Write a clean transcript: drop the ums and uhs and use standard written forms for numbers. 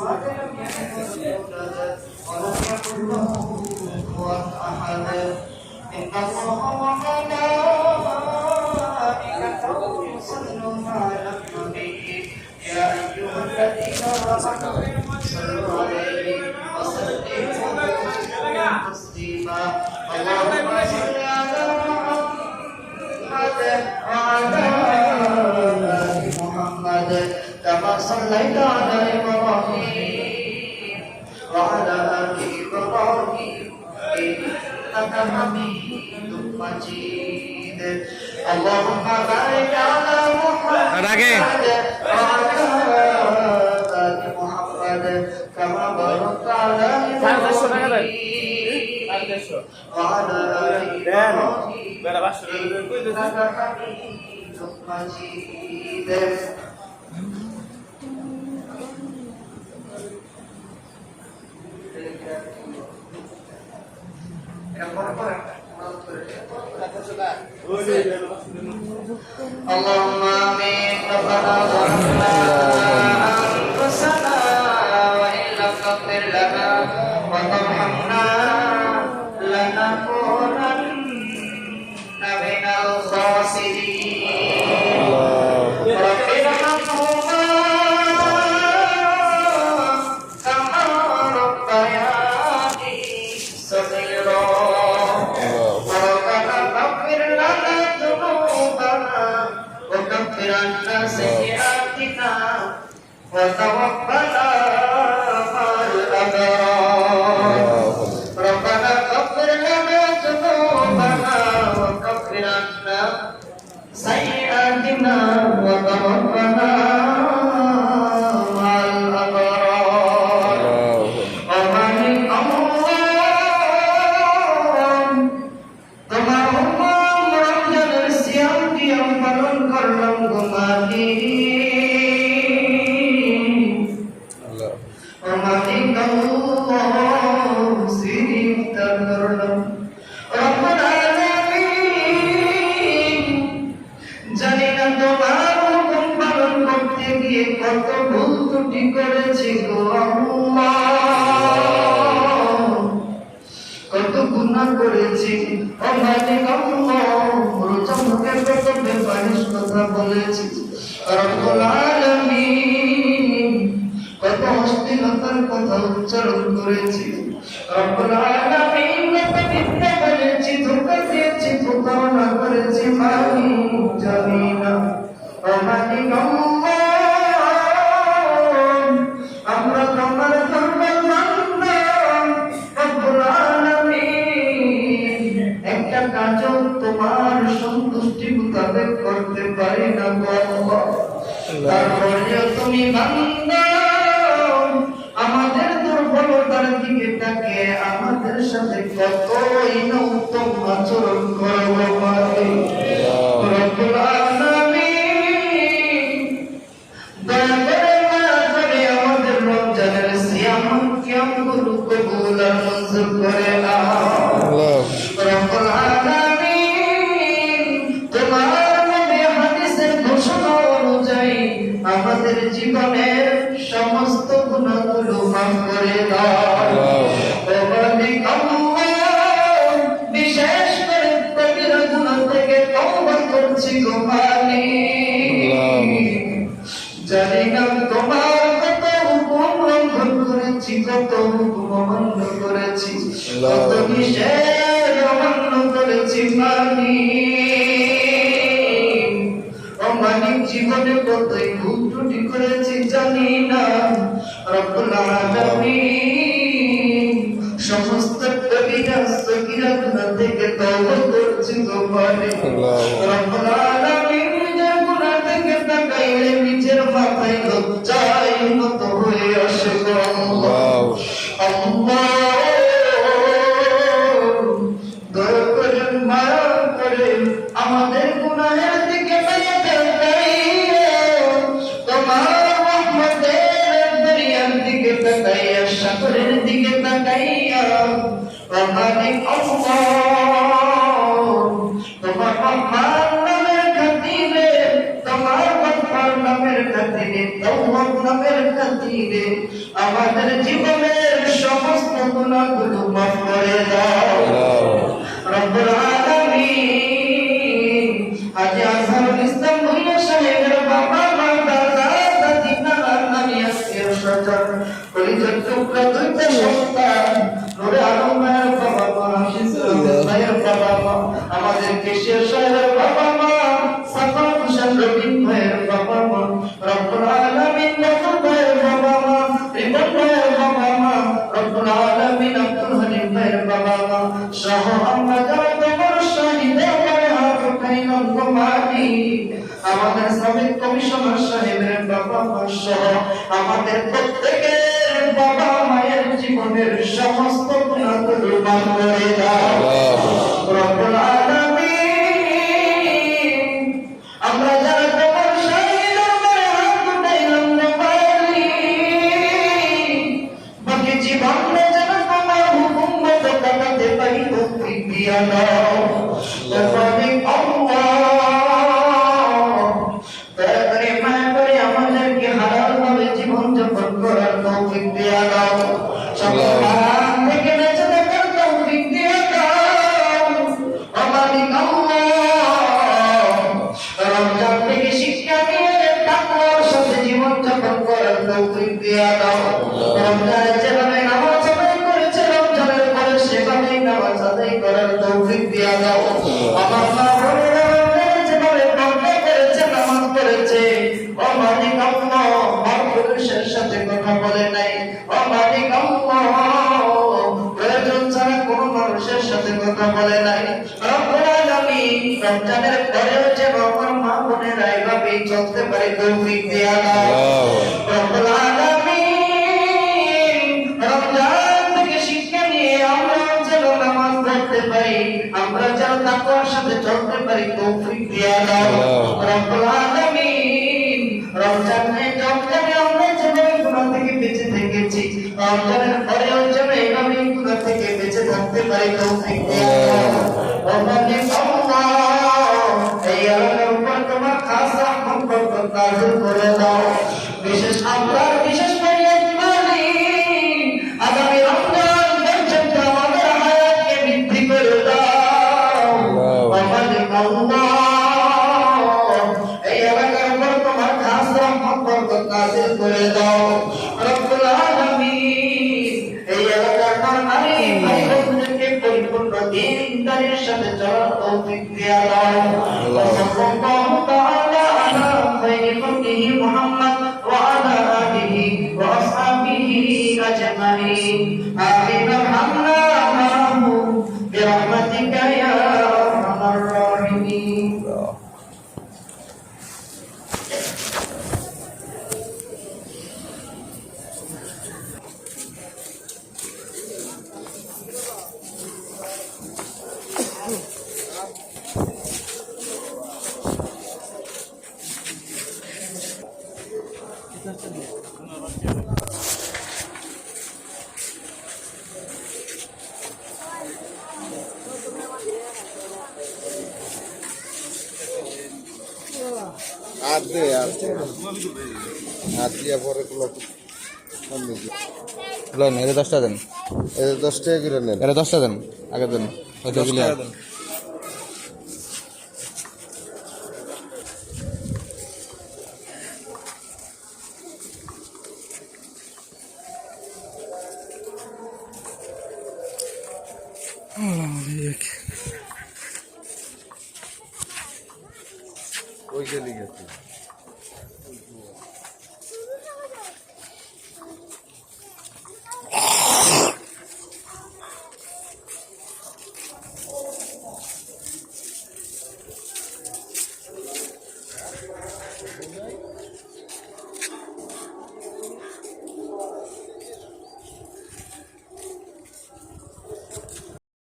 لم يكن يولد ولم يكن له كفوا أحد إن الله وملائكته يصلون على النبي يا أيها الذين آمنوا صلوا عليه وسلموا تسليما اللهم صل على محمد وعلى آل محمد كما صليت على إبراهيم وعلى آل إبراهيم إنك حميد مجيد اللهم بارك على محمد وعلى آل محمد كما باركت على إبراهيم وعلى آل إبراهيم إنك حميد مجيد اللهم آمين ربنا ظلمنا أنفسنا وإن لم تغفر لنا وترحمنا لنكونن من الخاسرين رب ارحمهما كما ربياني صغيرا ربنا اغفر لنا ذنوبنا وكفر عنا سيئاتنا وتوفنا مع الأبرار ربنا اغفر لنا ذنوبنا وكفر عنا سيئاتنا وتوفنا مع الأبرار ومن الله তোমার হুকুম রমজানের সিয়াম কিয়াম পালন করলাম ঘুমালি মালিক আল্লাহ সিফতার করলাম রব্বুল আলামিন জানি না তোমার হুকুম পালন করতে গিয়ে কত ভুল ত্রুটি করেছি গো আল্লাহ কত গুনাহ করেছি ও মালিক আল্লাহ রোজা মুখে কত বেফাহিশ কথা বলেছি রব্বুল আলামিন কত অশ্লীলতার কথা উচ্চারণ করেছি রব্বুল আলামিন কত মিথ্যা বলেছি ধোঁকা দিয়েছি প্রতারণা করেছি মালিক জানি না ও মালিক আল্লাহ আমরা তোমার ধর্মের বান্দা রব্বুল আলামিন একটা কাজও তোমার সন্তুষ্টি মোতাবেক করতে পারি না গো আল্লাহ তারপরে তুমি বান্দা আমাদের দুর্বলতার দিকে তাকিয়ে আমাদের সাথে কতই না উত্তম আচরণ করো মালিক রব্বুল আলামিন দয়া করে আমাদের রমজানের সিয়াম কিয়াম গুলো কবুল আর মঞ্জুর করে নাও রব্বুল আলামিন তোমার নবী হাদিসের ঘোষণা অনুযায়ী আমাদের জীবনের সমস্ত গুনাহগুলো মাফ করে দাও ও মালিক আল্লাহ বিশেষ করে কবিরা গুনাহ থেকে তওবা করছি গো মালিক জানি না তোমার কত হুকুম লঙ্ঘন করেছি কত হুকুম অমান্য করেছি কত নিষেধ অমান্য করেছি মালিক ও মালিক জীবনে কতই ভুল ত্রুটি করেছি জানি না রব্বুল আলামিন সমস্ত কবিরা সগীরা গুনাহ থেকে তওবা করছি গো মালিক রব্বুল আলামিন নিজের গুনাহ থেকে তাকাইলে নিজের মাথায় লজ্জায় নত হয়ে আসে গো আল্লাহ আল্লাহ দয়া করে মায়া করে আমাদের গুনাহের দিকে তোমার রহমতের দরিয়ার দিকে তাকাইয়া সাগরের দিকে তাকাইয়া মালিক আল্লাহ তোমার রহমান নামের খাতিরে তোমার গফফার নামের নামের খাতিরে তওবা নামের খাতিরে আমাদের জীবনের সমস্ত গুনাহগুলো মাফ করে দাও রব্বুল আলামিন। হাজী আজহারুল ইসলাম ভূঁইয়া সাহেবের বাবা মা দাদা দাদি নানা নানি আত্মীয় স্বজন কলিজার টুকরা দুইটা সন্তান নূরে আলম ভাইয়ের বাবা মা হাফিজুল ভাইয়ের বাবা মা আমাদের কেশিয়ার সাহেবের বাবা মা সাফা হোসেন রবিন ভাইয়ের বাবা মা রব্বুল আলামিন নজর ভাইয়ের বাবা মা রিপন ভাইয়ের বাবা মা রব্বুল আলামিন আব্দুল হালিম ভাইয়ের বাবা মা সহ আমরা যারা তোমার শহীদের গায়ে হাত উঠাইলাম তোমারি আমাদের সাবেক কমিশনার সাহেবের বাবা মা সহ আমাদের প্রত্যেকের বাবা মায়ের জীবনের সমস্ত গুনাহগুলো মাফ করে দাও রব্বুল আলামিন। আমরা যারা তোমার শহীদের গায়ে হাত উঠাইলাম তোমারি বাকি জীবনে যেন তোমার হুকুম মতো কাটাতে পারি তৌফিক দিয়া দাও তোমারই আমাদেরকে হালাল ভাবে জীবন যাপন করার তৌফিক দিয়া দাও হারাম থেকে বেঁচে থাকার তৌফিক দিয়া দাও আমাদের রমজান থেকে শিক্ষা নিয়ে তাকওয়ার সাথে জীবন যাপন করার তৌফিক দিয়া দাও রমজানে যেভাবে নামাজ আদায় করেছে রমজানের পরে সেভাবেই নামাজ আদায় করার তৌফিক দিয়া দাও আমার মা বোনেরা রমজানে যেভাবে পর্দা করেছে নামাজ পড়েছে ও মালিক আল্লাহ মা পুরুষের সাথে কথা বলে নাই ও মালিক আল্লাহ প্রয়োজন ছাড়া কোনো মানুষের সাথে কথা বলে নাই রব্বুল আলামিন রমজানের পরেও যেন আমার মা বোনেরা এভাবেই চলতে পারে তৌফিক দিয়া দাও রব্বুল আলামিন। রমজান থেকে শিক্ষা নিয়ে আমরা যেন নামাজ পড়তে পারি আমরা যেন তাকওয়ার সাথে চলতে পারি তৌফিক দিয়া দাও রব্বুল আলামিন। রমজানে আমরা যেভাবে গুনাহ থেকে বেঁচে থেকেছি রমজানের পরেও যেন এইভাবে গুনাহ থেকে বেঁচে থাকতে পারি তৌফিক দিয়া দাও ও মালিক আল্লাহ। এই এলাকার উপর তোমার খাস রহমত বরকত নাযিল করে দাও বিশেষ আমরা বিশেষ ফরিয়াদ করি আগামী রমজান পর্যন্ত আমাদের হায়াতকে বৃদ্ধি করে দাও ও মালিক আল্লাহ। এই এলাকার উপর তোমার খাস রহমত বরকত নাযিল করে দাও রব্বুল আলামিন। এই এলাকার নারী ভাই বোনদেরকে পরিপূর্ণ দ্বীনদারির সাথে চলার তৌফিক দিয়া দাও সাল্লাল্লাহু তাআলা আলা খায়রি খালকিহি মুহাম্মদ ওয়া আলা আলিহি ওয়া আসহাবিহি আজমাইন আমিন আরহামনা মা'হুম বিরহমাতিকা ইয়া আরহামার রাহিমিন। হাত দিয়া পরে এটা 10টা দেন, 10 টাকা করে নেন। এটা 10টা দেন, আগে দেন। ওই গেলি গেছে